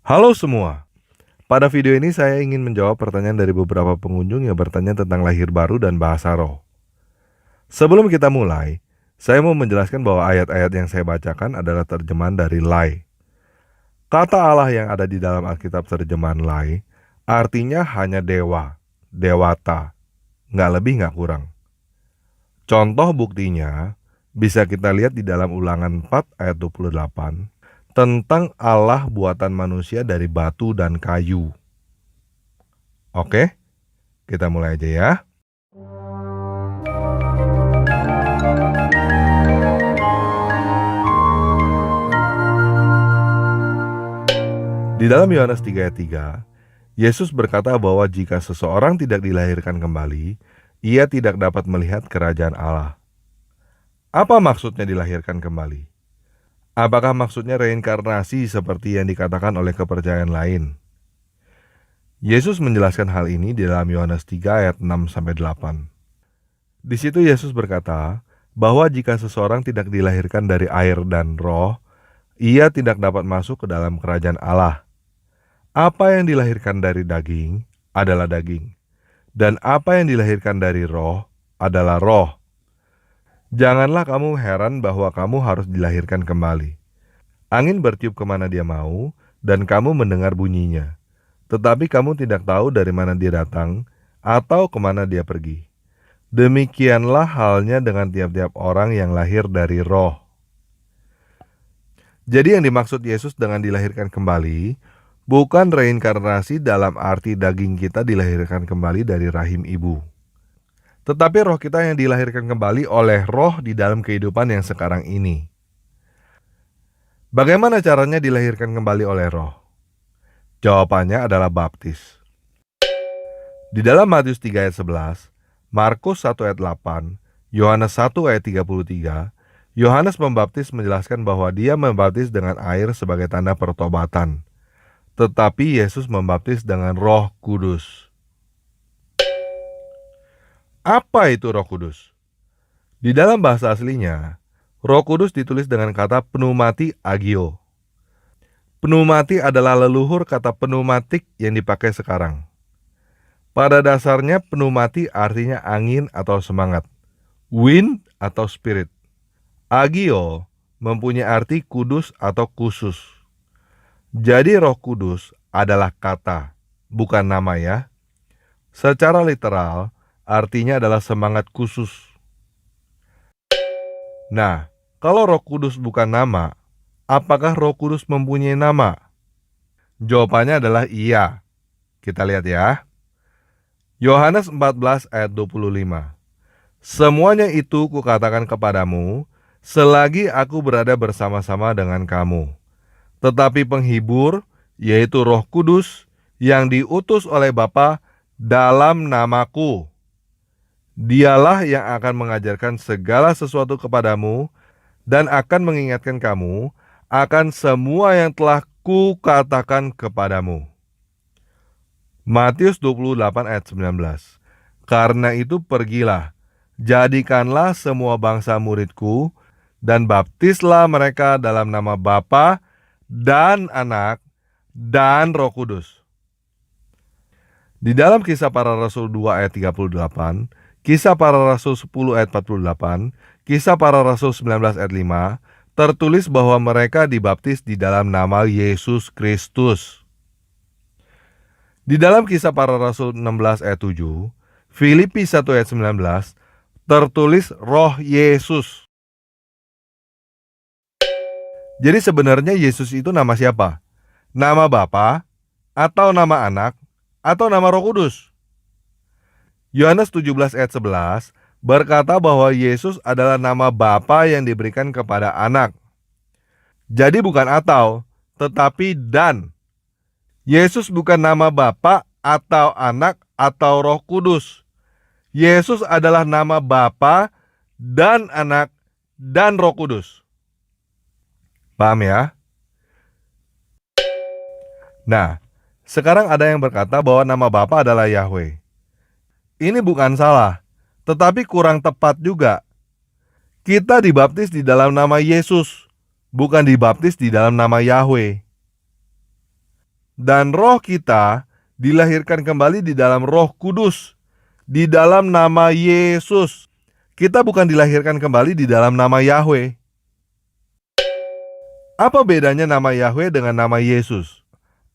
Halo semua, pada video ini saya ingin menjawab pertanyaan dari beberapa pengunjung yang bertanya tentang lahir baru dan bahasa roh. Sebelum kita mulai, saya mau menjelaskan bahwa ayat-ayat yang saya bacakan adalah terjemahan dari Lai. Kata Allah yang ada di dalam Alkitab terjemahan Lai, artinya hanya dewa, dewata, nggak lebih nggak kurang. Contoh buktinya, bisa kita lihat di dalam Ulangan 4 ayat 28, tentang Allah buatan manusia dari batu dan kayu. Oke? Kita mulai aja ya. Di dalam Yohanes 3 ayat 3, Yesus berkata bahwa jika seseorang tidak dilahirkan kembali, ia tidak dapat melihat kerajaan Allah. Apa maksudnya dilahirkan kembali? Apakah maksudnya reinkarnasi seperti yang dikatakan oleh kepercayaan lain? Yesus menjelaskan hal ini di dalam Yohanes 3 ayat 6-8. Di situ Yesus berkata bahwa jika seseorang tidak dilahirkan dari air dan roh, ia tidak dapat masuk ke dalam kerajaan Allah. Apa yang dilahirkan dari daging adalah daging, dan apa yang dilahirkan dari roh adalah roh. Janganlah kamu heran bahwa kamu harus dilahirkan kembali. Angin bertiup kemana dia mau, dan kamu mendengar bunyinya. Tetapi kamu tidak tahu dari mana dia datang, atau kemana dia pergi. Demikianlah halnya dengan tiap-tiap orang yang lahir dari roh. Jadi yang dimaksud Yesus dengan dilahirkan kembali, bukan reinkarnasi dalam arti daging kita dilahirkan kembali dari rahim ibu. Tetapi roh kita yang dilahirkan kembali oleh roh di dalam kehidupan yang sekarang ini. Bagaimana caranya dilahirkan kembali oleh roh? Jawabannya adalah baptis. Di dalam Matius 3 ayat 11, Markus 1 ayat 8, Yohanes 1 ayat 33, Yohanes Pembaptis menjelaskan bahwa dia membaptis dengan air sebagai tanda pertobatan. Tetapi Yesus membaptis dengan Roh Kudus. Apa itu Roh Kudus? Di dalam bahasa aslinya, Roh Kudus ditulis dengan kata pneumati agio. Pneumati adalah leluhur kata pneumatik yang dipakai sekarang. Pada dasarnya pneumati artinya angin atau semangat, wind atau spirit. Agio mempunyai arti kudus atau khusus. Jadi Roh Kudus adalah kata, bukan nama ya. Secara literal, artinya adalah semangat khusus. Nah, kalau Roh Kudus bukan nama, apakah Roh Kudus mempunyai nama? Jawabannya adalah iya. Kita lihat ya. Yohanes 14 ayat 25. Semuanya itu kukatakan kepadamu, selagi aku berada bersama-sama dengan kamu. Tetapi penghibur, yaitu Roh Kudus, yang diutus oleh Bapa dalam namaku. Dialah yang akan mengajarkan segala sesuatu kepadamu dan akan mengingatkan kamu akan semua yang telah kukatakan kepadamu. Matius 28 ayat 19. Karena itu pergilah, jadikanlah semua bangsa muridku, dan baptislah mereka dalam nama Bapa dan Anak dan Roh Kudus. Di dalam Kisah Para Rasul 2 ayat 38, Kisah Para Rasul 10 ayat 48, Kisah Para Rasul 19 ayat 5, tertulis bahwa mereka dibaptis di dalam nama Yesus Kristus. Di dalam Kisah Para Rasul 16 ayat 7, Filipi 1 ayat 19, tertulis Roh Yesus. Jadi sebenarnya Yesus itu nama siapa? Nama Bapa, atau nama Anak, atau nama Roh Kudus? Yohanes 17 ayat 11 berkata bahwa Yesus adalah nama Bapa yang diberikan kepada Anak. Jadi bukan atau, tetapi dan. Yesus bukan nama Bapa atau Anak atau Roh Kudus. Yesus adalah nama Bapa dan Anak dan Roh Kudus. Paham ya? Nah, sekarang ada yang berkata bahwa nama Bapa adalah Yahweh. Ini bukan salah, tetapi kurang tepat juga. Kita dibaptis di dalam nama Yesus, bukan dibaptis di dalam nama Yahweh. Dan roh kita dilahirkan kembali di dalam Roh Kudus, di dalam nama Yesus. Kita bukan dilahirkan kembali di dalam nama Yahweh. Apa bedanya nama Yahweh dengan nama Yesus?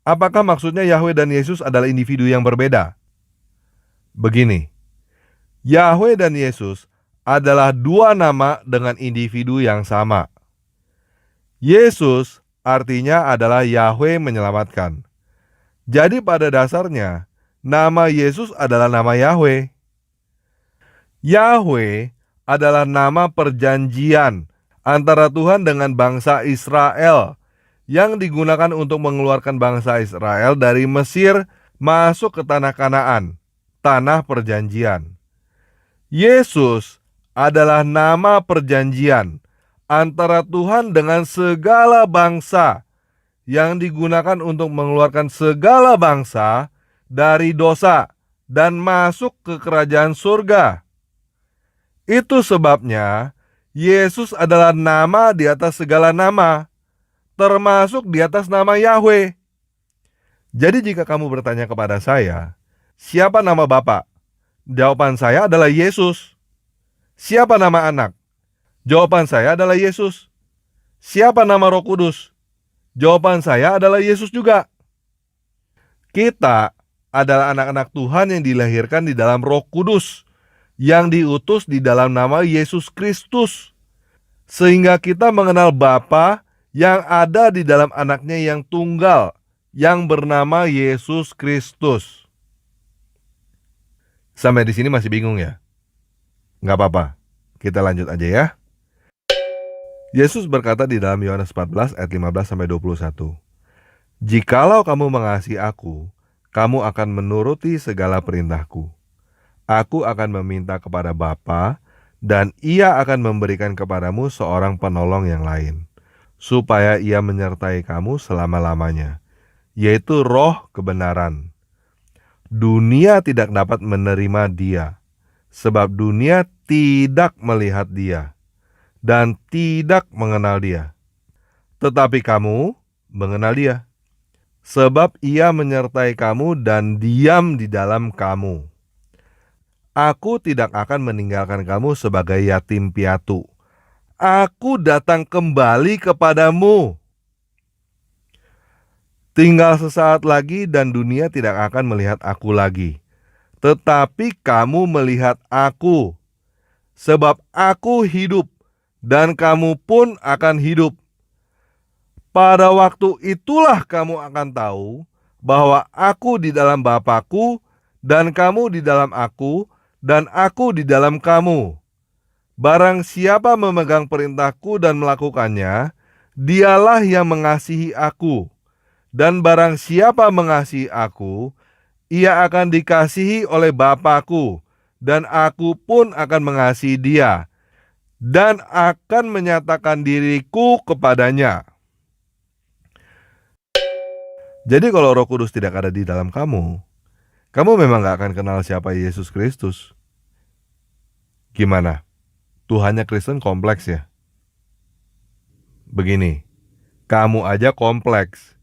Apakah maksudnya Yahweh dan Yesus adalah individu yang berbeda? Begini, Yahweh dan Yesus adalah dua nama dengan individu yang sama. Yesus artinya adalah Yahweh menyelamatkan. Jadi pada dasarnya, nama Yesus adalah nama Yahweh. Yahweh adalah nama perjanjian antara Tuhan dengan bangsa Israel yang digunakan untuk mengeluarkan bangsa Israel dari Mesir masuk ke tanah Kanaan, tanah perjanjian. Yesus adalah nama perjanjian antara Tuhan dengan segala bangsa yang digunakan untuk mengeluarkan segala bangsa dari dosa dan masuk ke kerajaan surga. Itu sebabnya Yesus adalah nama di atas segala nama, termasuk di atas nama Yahweh. Jadi jika kamu bertanya kepada saya, siapa nama Bapa? Jawaban saya adalah Yesus. Siapa nama anak? Jawaban saya adalah Yesus. Siapa nama Roh Kudus? Jawaban saya adalah Yesus juga. Kita adalah anak-anak Tuhan yang dilahirkan di dalam Roh Kudus, yang diutus di dalam nama Yesus Kristus. Sehingga kita mengenal Bapa yang ada di dalam anaknya yang tunggal, yang bernama Yesus Kristus. Sampai di sini masih bingung ya? Nggak apa-apa, kita lanjut aja ya. Yesus berkata di dalam Yohanes 14 ayat 15-21, "Jikalau kamu mengasihi aku, kamu akan menuruti segala perintahku. Aku akan meminta kepada Bapa, dan Ia akan memberikan kepadamu seorang penolong yang lain, supaya Ia menyertai kamu selama-lamanya, yaitu Roh kebenaran. Dunia tidak dapat menerima Dia, sebab dunia tidak melihat Dia, dan tidak mengenal Dia. Tetapi kamu mengenal Dia, sebab Ia menyertai kamu dan diam di dalam kamu. Aku tidak akan meninggalkan kamu sebagai yatim piatu. Aku datang kembali kepadamu. Tinggal sesaat lagi dan dunia tidak akan melihat aku lagi. Tetapi kamu melihat aku. Sebab aku hidup dan kamu pun akan hidup. Pada waktu itulah kamu akan tahu bahwa aku di dalam Bapa-Ku dan kamu di dalam aku, dan aku di dalam kamu. Barang siapa memegang perintahku dan melakukannya, dialah yang mengasihi aku. Dan barang siapa mengasihi aku, ia akan dikasihi oleh Bapa-Ku, dan aku pun akan mengasihi dia, dan akan menyatakan diriku kepadanya." Jadi kalau Roh Kudus tidak ada di dalam kamu memang gak akan kenal siapa Yesus Kristus. Gimana? Tuhannya Kristen kompleks ya? Begini, kamu aja kompleks.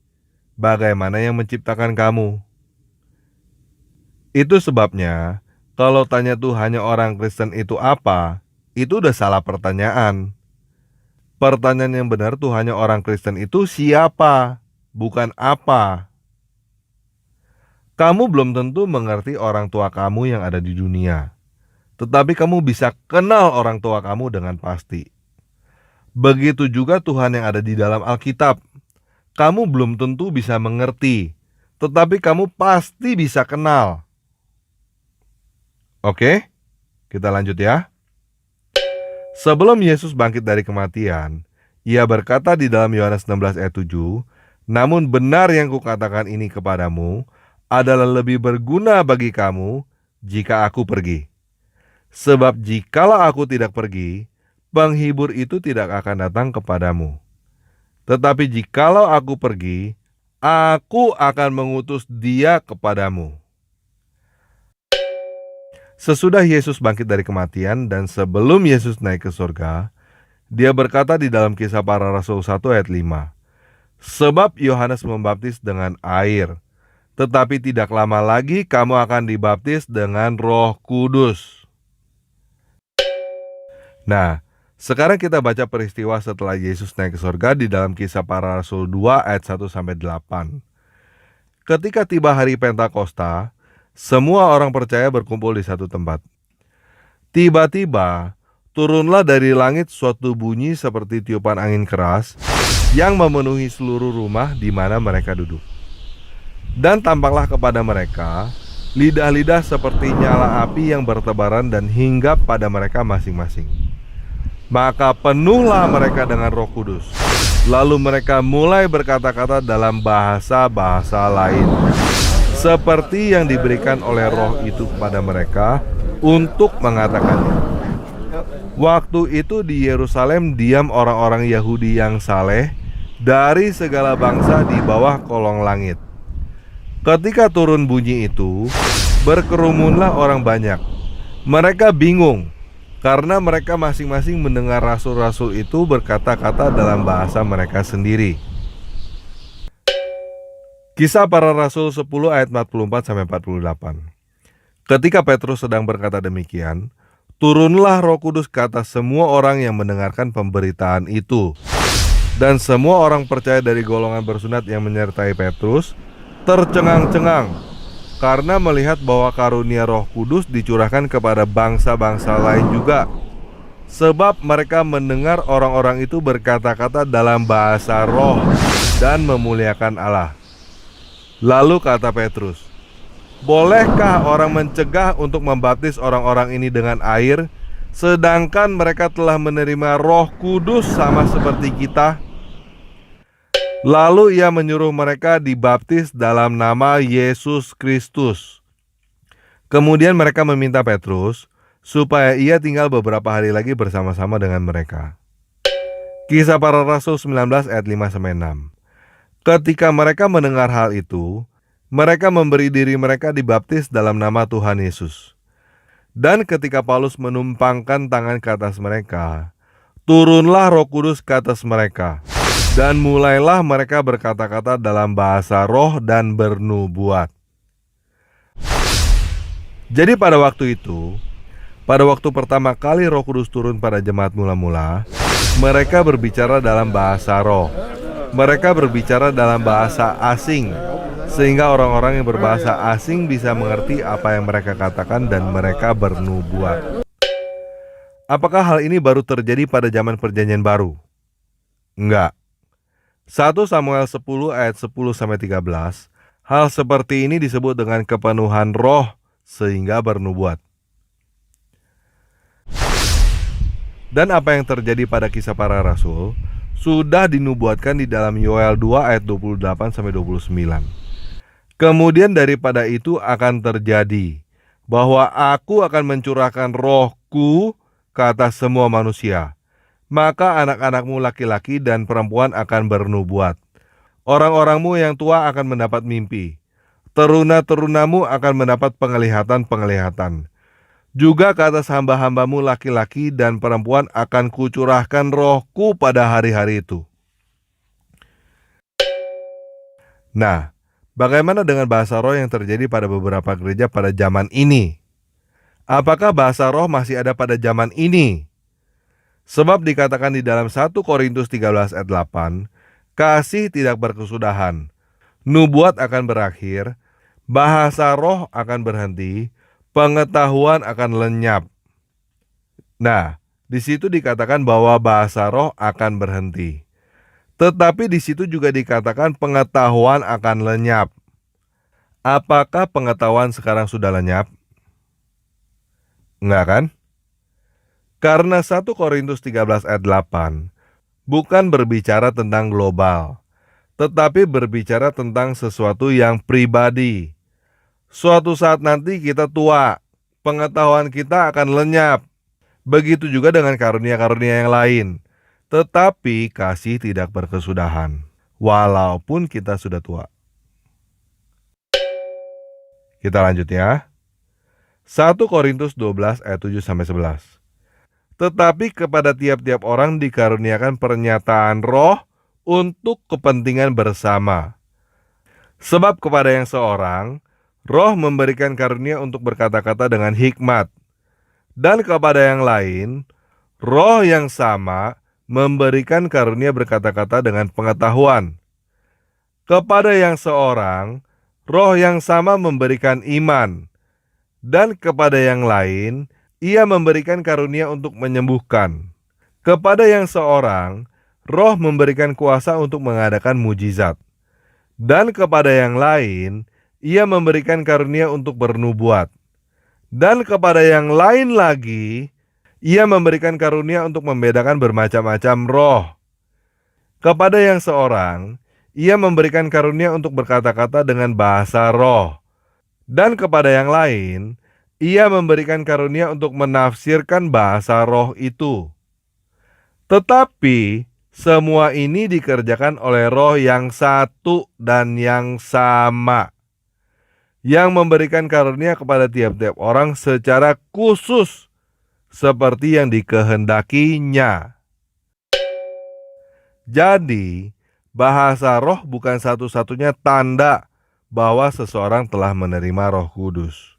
Bagaimana yang menciptakan kamu? Itu sebabnya, kalau tanya Tuhannya orang Kristen itu apa, itu udah salah pertanyaan. Pertanyaan yang benar Tuhannya orang Kristen itu siapa, bukan apa. Kamu belum tentu mengerti orang tua kamu yang ada di dunia, tetapi kamu bisa kenal orang tua kamu dengan pasti. Begitu juga Tuhan yang ada di dalam Alkitab. Kamu belum tentu bisa mengerti, tetapi kamu pasti bisa kenal. Oke, kita lanjut ya. Sebelum Yesus bangkit dari kematian, Ia berkata di dalam Yohanes 16 ayat 7, "Namun benar yang kukatakan ini kepadamu adalah lebih berguna bagi kamu jika aku pergi. Sebab jikalau aku tidak pergi, penghibur itu tidak akan datang kepadamu. Tetapi jikalau aku pergi, aku akan mengutus dia kepadamu." Sesudah Yesus bangkit dari kematian dan sebelum Yesus naik ke surga, Dia berkata di dalam Kisah Para Rasul 1 ayat 5, Sebab Yohanes membaptis dengan air, tetapi tidak lama lagi kamu akan dibaptis dengan Roh Kudus. Nah, sekarang kita baca peristiwa setelah Yesus naik ke surga di dalam Kisah Para Rasul 2 ayat 1-8. Ketika tiba hari Pentakosta, semua orang percaya berkumpul di satu tempat. Tiba-tiba, turunlah dari langit suatu bunyi seperti tiupan angin keras yang memenuhi seluruh rumah di mana mereka duduk. Dan tampaklah kepada mereka lidah-lidah seperti nyala api yang bertebaran dan hinggap pada mereka masing-masing. Maka penuhlah mereka dengan Roh Kudus. Lalu mereka mulai berkata-kata dalam bahasa-bahasa lain, seperti yang diberikan oleh Roh itu kepada mereka untuk mengatakannya. Waktu itu di Yerusalem diam orang-orang Yahudi yang saleh dari segala bangsa di bawah kolong langit. Ketika turun bunyi itu, berkerumunlah orang banyak. Mereka bingung, karena mereka masing-masing mendengar rasul-rasul itu berkata-kata dalam bahasa mereka sendiri. Kisah Para Rasul 10 ayat 44-48. Ketika Petrus sedang berkata demikian, turunlah Roh Kudus ke atas semua orang yang mendengarkan pemberitaan itu. Dan semua orang percaya dari golongan bersunat yang menyertai Petrus tercengang-cengang karena melihat bahwa karunia Roh Kudus dicurahkan kepada bangsa-bangsa lain juga. Sebab mereka mendengar orang-orang itu berkata-kata dalam bahasa roh dan memuliakan Allah. Lalu kata Petrus, bolehkah orang mencegah untuk membaptis orang-orang ini dengan air, sedangkan mereka telah menerima Roh Kudus sama seperti kita? Lalu ia menyuruh mereka dibaptis dalam nama Yesus Kristus. Kemudian mereka meminta Petrus supaya ia tinggal beberapa hari lagi bersama-sama dengan mereka. Kisah Para Rasul 19 ayat 5-6. Ketika mereka mendengar hal itu, mereka memberi diri mereka dibaptis dalam nama Tuhan Yesus. Dan ketika Paulus menumpangkan tangan ke atas mereka, turunlah Roh Kudus ke atas mereka. Dan mulailah mereka berkata-kata dalam bahasa roh dan bernubuat. Jadi pada waktu itu, pada waktu pertama kali Roh Kudus turun pada jemaat mula-mula, mereka berbicara dalam bahasa roh. Mereka berbicara dalam bahasa asing, sehingga orang-orang yang berbahasa asing bisa mengerti apa yang mereka katakan dan mereka bernubuat. Apakah hal ini baru terjadi pada zaman Perjanjian Baru? Enggak. 1 Samuel 10 ayat 10-13, hal seperti ini disebut dengan kepenuhan roh sehingga bernubuat. Dan apa yang terjadi pada Kisah Para Rasul sudah dinubuatkan di dalam Yoel 2 ayat 28-29. Kemudian daripada itu akan terjadi bahwa aku akan mencurahkan rohku ke atas semua manusia. Maka anak-anakmu laki-laki dan perempuan akan bernubuat. Orang-orangmu yang tua akan mendapat mimpi. Teruna-terunamu akan mendapat penglihatan-penglihatan. Juga ke atas hamba-hambamu laki-laki dan perempuan akan kucurahkan rohku pada hari-hari itu. Nah, bagaimana dengan bahasa roh yang terjadi pada beberapa gereja pada zaman ini? Apakah bahasa roh masih ada pada zaman ini? Sebab dikatakan di dalam 1 Korintus 13 ayat 8, kasih tidak berkesudahan, nubuat akan berakhir, bahasa roh akan berhenti, pengetahuan akan lenyap. Nah, di situ dikatakan bahwa bahasa roh akan berhenti. Tetapi di situ juga dikatakan pengetahuan akan lenyap. Apakah pengetahuan sekarang sudah lenyap? Enggak kan? Karena 1 Korintus 13 ayat 8 bukan berbicara tentang global, tetapi berbicara tentang sesuatu yang pribadi. Suatu saat nanti kita tua, pengetahuan kita akan lenyap. Begitu juga dengan karunia-karunia yang lain. Tetapi kasih tidak berkesudahan, walaupun kita sudah tua. Kita lanjut ya. 1 Korintus 12 ayat 7-11. Tetapi kepada tiap-tiap orang dikaruniakan pernyataan roh untuk kepentingan bersama. Sebab kepada yang seorang, Roh memberikan karunia untuk berkata-kata dengan hikmat, dan kepada yang lain, Roh yang sama memberikan karunia berkata-kata dengan pengetahuan. Kepada yang seorang, Roh yang sama memberikan iman, dan kepada yang lain, Ia memberikan karunia untuk menyembuhkan. Kepada yang seorang, Roh memberikan kuasa untuk mengadakan mujizat, dan kepada yang lain, Ia memberikan karunia untuk bernubuat, dan kepada yang lain lagi, Ia memberikan karunia untuk membedakan bermacam-macam roh. Kepada yang seorang, Ia memberikan karunia untuk berkata-kata dengan bahasa roh, dan kepada yang lain, Ia memberikan karunia untuk menafsirkan bahasa roh itu. Tetapi semua ini dikerjakan oleh Roh yang satu dan yang sama, yang memberikan karunia kepada tiap-tiap orang secara khusus seperti yang dikehendakinya. Jadi, bahasa roh bukan satu-satunya tanda bahwa seseorang telah menerima Roh Kudus.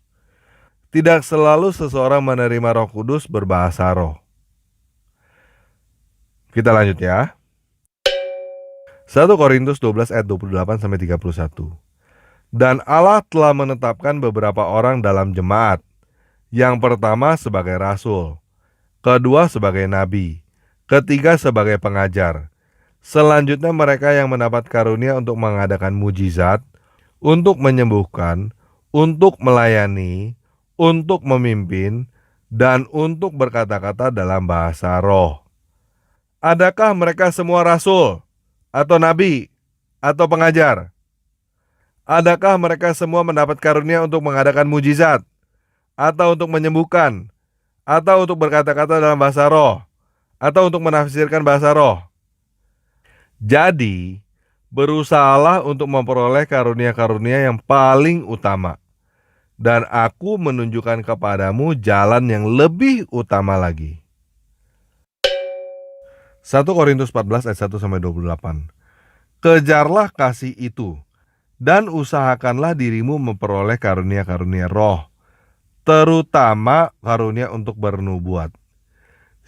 Tidak selalu seseorang menerima Roh Kudus berbahasa roh. Kita lanjut ya. 1 Korintus 12 ayat 28-31. Dan Allah telah menetapkan beberapa orang dalam jemaat. Yang pertama sebagai rasul, kedua sebagai nabi, ketiga sebagai pengajar. Selanjutnya mereka yang mendapat karunia untuk mengadakan mujizat, untuk menyembuhkan, untuk melayani, untuk memimpin, dan untuk berkata-kata dalam bahasa roh. Adakah mereka semua rasul, atau nabi, atau pengajar? Adakah mereka semua mendapat karunia untuk mengadakan mujizat, atau untuk menyembuhkan, atau untuk berkata-kata dalam bahasa roh, atau untuk menafsirkan bahasa roh? Jadi, berusahalah untuk memperoleh karunia-karunia yang paling utama. Dan aku menunjukkan kepadamu jalan yang lebih utama lagi. 1 Korintus 14 ayat 1-28. Kejarlah kasih itu, dan usahakanlah dirimu memperoleh karunia-karunia roh, terutama karunia untuk bernubuat.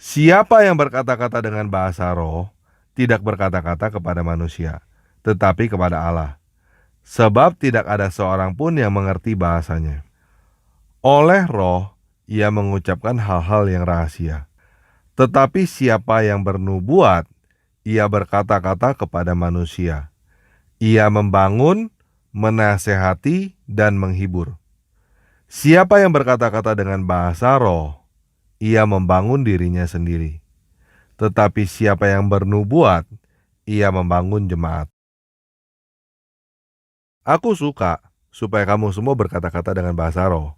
Siapa yang berkata-kata dengan bahasa roh, tidak berkata-kata kepada manusia, tetapi kepada Allah. Sebab tidak ada seorang pun yang mengerti bahasanya. Oleh roh, ia mengucapkan hal-hal yang rahasia. Tetapi siapa yang bernubuat, ia berkata-kata kepada manusia. Ia membangun, menasehati, dan menghibur. Siapa yang berkata-kata dengan bahasa roh, ia membangun dirinya sendiri. Tetapi siapa yang bernubuat, ia membangun jemaat. Aku suka supaya kamu semua berkata-kata dengan bahasa roh.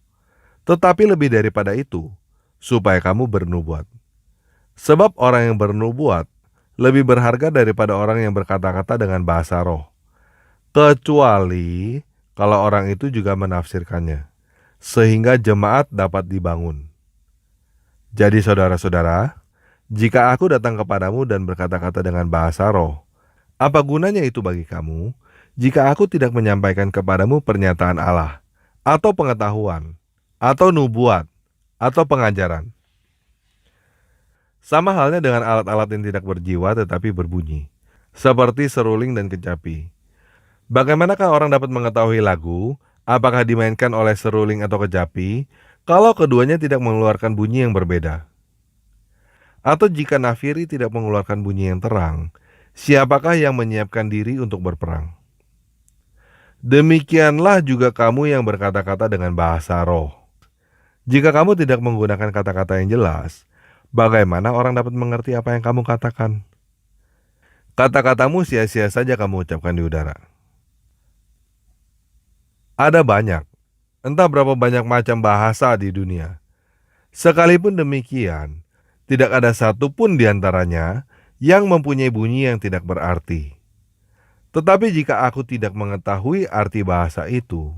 Tetapi lebih daripada itu, supaya kamu bernubuat. Sebab orang yang bernubuat lebih berharga daripada orang yang berkata-kata dengan bahasa roh. Kecuali kalau orang itu juga menafsirkannya, sehingga jemaat dapat dibangun. Jadi saudara-saudara, jika aku datang kepadamu dan berkata-kata dengan bahasa roh, apa gunanya itu bagi kamu jika aku tidak menyampaikan kepadamu pernyataan Allah, atau pengetahuan, atau nubuat, atau pengajaran? Sama halnya dengan alat-alat yang tidak berjiwa tetapi berbunyi, seperti seruling dan kecapi. Bagaimanakah orang dapat mengetahui lagu, apakah dimainkan oleh seruling atau kecapi, kalau keduanya tidak mengeluarkan bunyi yang berbeda? Atau jika nafiri tidak mengeluarkan bunyi yang terang, siapakah yang menyiapkan diri untuk berperang? Demikianlah juga kamu yang berkata-kata dengan bahasa roh. Jika kamu tidak menggunakan kata-kata yang jelas, bagaimana orang dapat mengerti apa yang kamu katakan? Kata-katamu sia-sia saja kamu ucapkan di udara. Ada banyak, entah berapa banyak macam bahasa di dunia. Sekalipun demikian, tidak ada satupun di antaranya yang mempunyai bunyi yang tidak berarti. Tetapi jika aku tidak mengetahui arti bahasa itu,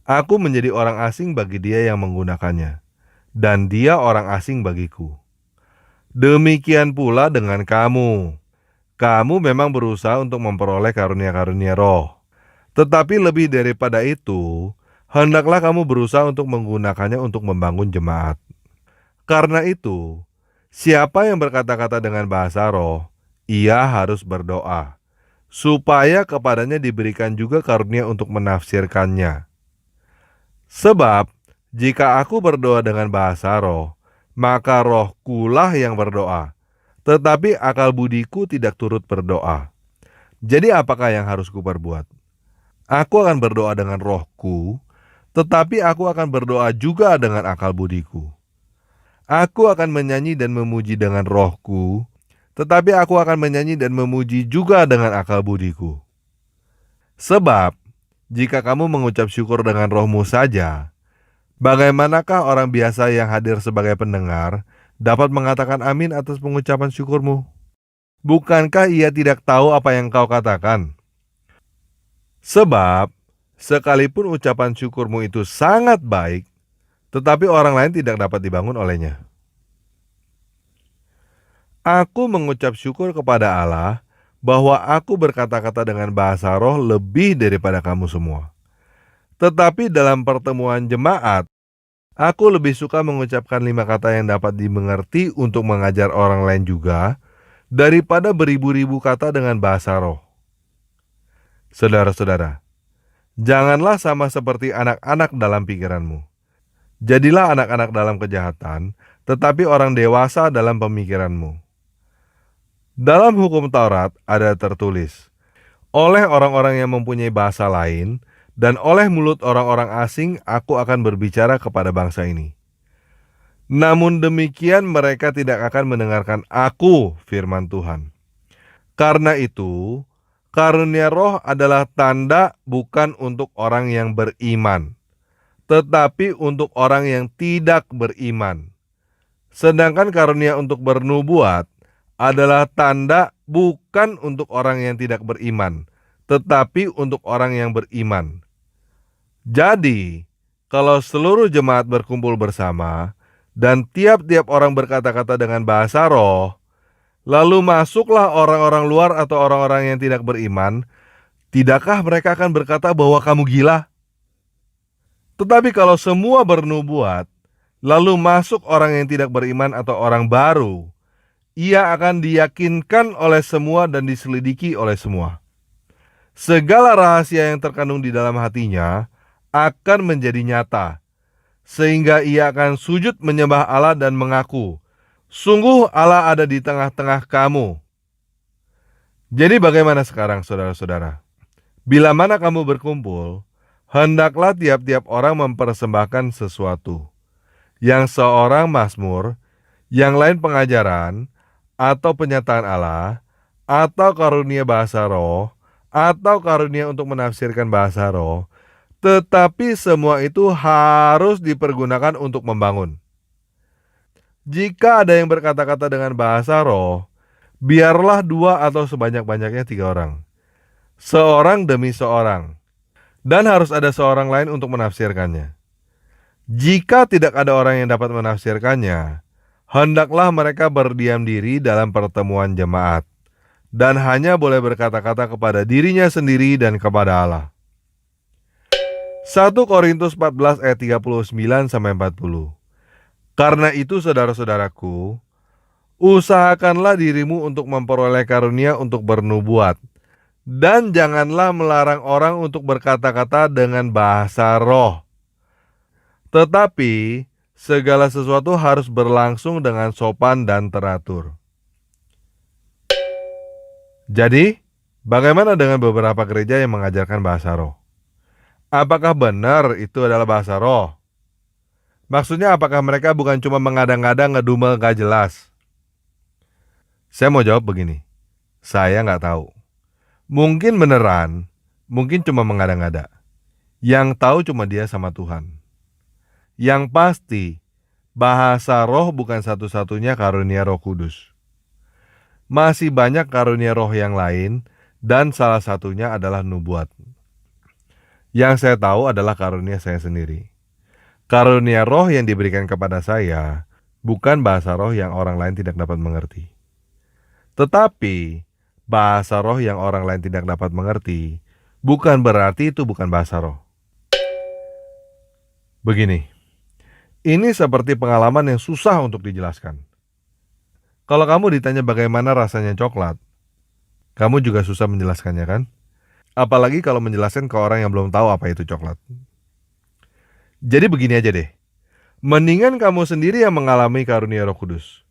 aku menjadi orang asing bagi dia yang menggunakannya, dan dia orang asing bagiku. Demikian pula dengan kamu. Kamu memang berusaha untuk memperoleh karunia-karunia roh. Tetapi lebih daripada itu, hendaklah kamu berusaha untuk menggunakannya untuk membangun jemaat. Karena itu, siapa yang berkata-kata dengan bahasa roh, ia harus berdoa, supaya kepadanya diberikan juga karunia untuk menafsirkannya. Sebab, jika aku berdoa dengan bahasa roh, maka rohkulah yang berdoa, tetapi akal budiku tidak turut berdoa. Jadi apakah yang harus kuperbuat? Aku akan berdoa dengan rohku, tetapi aku akan berdoa juga dengan akal budiku. Aku akan menyanyi dan memuji dengan rohku, tetapi aku akan menyanyi dan memuji juga dengan akal budiku. Sebab, jika kamu mengucap syukur dengan rohmu saja, bagaimanakah orang biasa yang hadir sebagai pendengar dapat mengatakan amin atas pengucapan syukurmu? Bukankah ia tidak tahu apa yang kau katakan? Sebab, sekalipun ucapan syukurmu itu sangat baik, tetapi orang lain tidak dapat dibangun olehnya. Aku mengucap syukur kepada Allah bahwa aku berkata-kata dengan bahasa roh lebih daripada kamu semua. Tetapi dalam pertemuan jemaat, aku lebih suka mengucapkan 5 kata yang dapat dimengerti untuk mengajar orang lain juga, daripada beribu-ribu kata dengan bahasa roh. Saudara-saudara, janganlah sama seperti anak-anak dalam pikiranmu. Jadilah anak-anak dalam kejahatan, tetapi orang dewasa dalam pemikiranmu. Dalam hukum Taurat ada tertulis, oleh orang-orang yang mempunyai bahasa lain, dan oleh mulut orang-orang asing aku akan berbicara kepada bangsa ini. Namun demikian mereka tidak akan mendengarkan aku, firman Tuhan. Karena itu, karunia roh adalah tanda bukan untuk orang yang beriman, tetapi untuk orang yang tidak beriman. Sedangkan karunia untuk bernubuat adalah tanda bukan untuk orang yang tidak beriman, tetapi untuk orang yang beriman. Jadi, kalau seluruh jemaat berkumpul bersama, dan tiap-tiap orang berkata-kata dengan bahasa roh, lalu masuklah orang-orang luar atau orang-orang yang tidak beriman, tidakkah mereka akan berkata bahwa kamu gila? Tetapi kalau semua bernubuat, lalu masuk orang yang tidak beriman atau orang baru, ia akan diyakinkan oleh semua dan diselidiki oleh semua. Segala rahasia yang terkandung di dalam hatinya akan menjadi nyata, sehingga ia akan sujud menyembah Allah dan mengaku, sungguh Allah ada di tengah-tengah kamu. Jadi bagaimana sekarang saudara-saudara? Bila mana kamu berkumpul, hendaklah tiap-tiap orang mempersembahkan sesuatu. Yang seorang mazmur, yang lain pengajaran, atau penyataan Allah, atau karunia bahasa roh, atau karunia untuk menafsirkan bahasa roh, tetapi semua itu harus dipergunakan untuk membangun. Jika ada yang berkata-kata dengan bahasa roh, biarlah 2 atau sebanyak-banyaknya 3 orang, seorang demi seorang, dan harus ada seorang lain untuk menafsirkannya. Jika tidak ada orang yang dapat menafsirkannya, hendaklah mereka berdiam diri dalam pertemuan jemaat, dan hanya boleh berkata-kata kepada dirinya sendiri dan kepada Allah. 1 Korintus 14 ayat 39-40. Karena itu saudara-saudaraku, usahakanlah dirimu untuk memperoleh karunia untuk bernubuat, dan janganlah melarang orang untuk berkata-kata dengan bahasa roh. Tetapi segala sesuatu harus berlangsung dengan sopan dan teratur. Jadi, bagaimana dengan beberapa gereja yang mengajarkan bahasa roh? Apakah benar itu adalah bahasa roh? Maksudnya apakah mereka bukan cuma mengadang-adang ngedumel gak jelas? Saya mau jawab begini, saya nggak tahu. Mungkin beneran, mungkin cuma mengada-ngada. Yang tahu cuma dia sama Tuhan. Yang pasti, bahasa roh bukan satu-satunya karunia Roh Kudus. Masih banyak karunia roh yang lain, dan salah satunya adalah nubuat. Yang saya tahu adalah karunia saya sendiri. Karunia roh yang diberikan kepada saya bukan bahasa roh yang orang lain tidak dapat mengerti. Tetapi, bahasa roh yang orang lain tidak dapat mengerti, bukan berarti itu bukan bahasa roh. Begini, ini seperti pengalaman yang susah untuk dijelaskan. Kalau kamu ditanya bagaimana rasanya coklat, kamu juga susah menjelaskannya kan? Apalagi kalau menjelaskan ke orang yang belum tahu apa itu coklat. Jadi begini aja deh, mendingan kamu sendiri yang mengalami karunia Roh Kudus.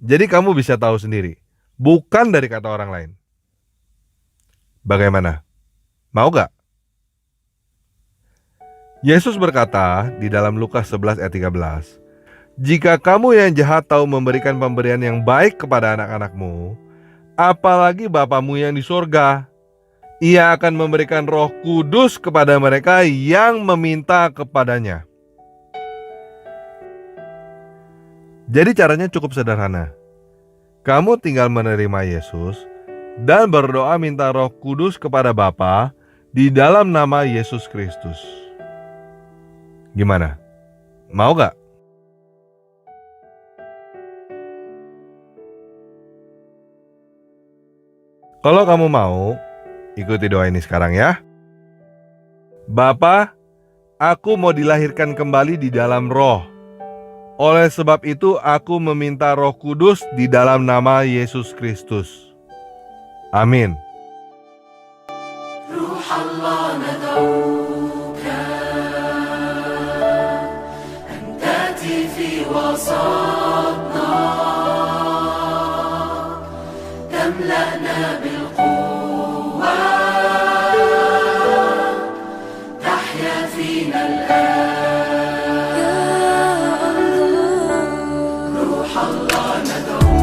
Jadi kamu bisa tahu sendiri, bukan dari kata orang lain. Bagaimana? Mau gak? Yesus berkata di dalam Lukas 11 ayat 13, "Jika kamu yang jahat tahu memberikan pemberian yang baik kepada anak-anakmu, apalagi Bapamu yang di surga, Ia akan memberikan Roh Kudus kepada mereka yang meminta kepadanya." Jadi caranya cukup sederhana. Kamu tinggal menerima Yesus dan berdoa minta Roh Kudus kepada Bapa di dalam nama Yesus Kristus. Gimana? Mau gak? Kalau kamu mau, ikuti doa ini sekarang ya. Bapa, aku mau dilahirkan kembali di dalam roh. Oleh sebab itu aku meminta Roh Kudus di dalam nama Yesus Kristus. Amin. روح الله ندعوك أن تأتي في وسطنا تملأنا بالقوة تحيا فينا الآن روح الله ندعوك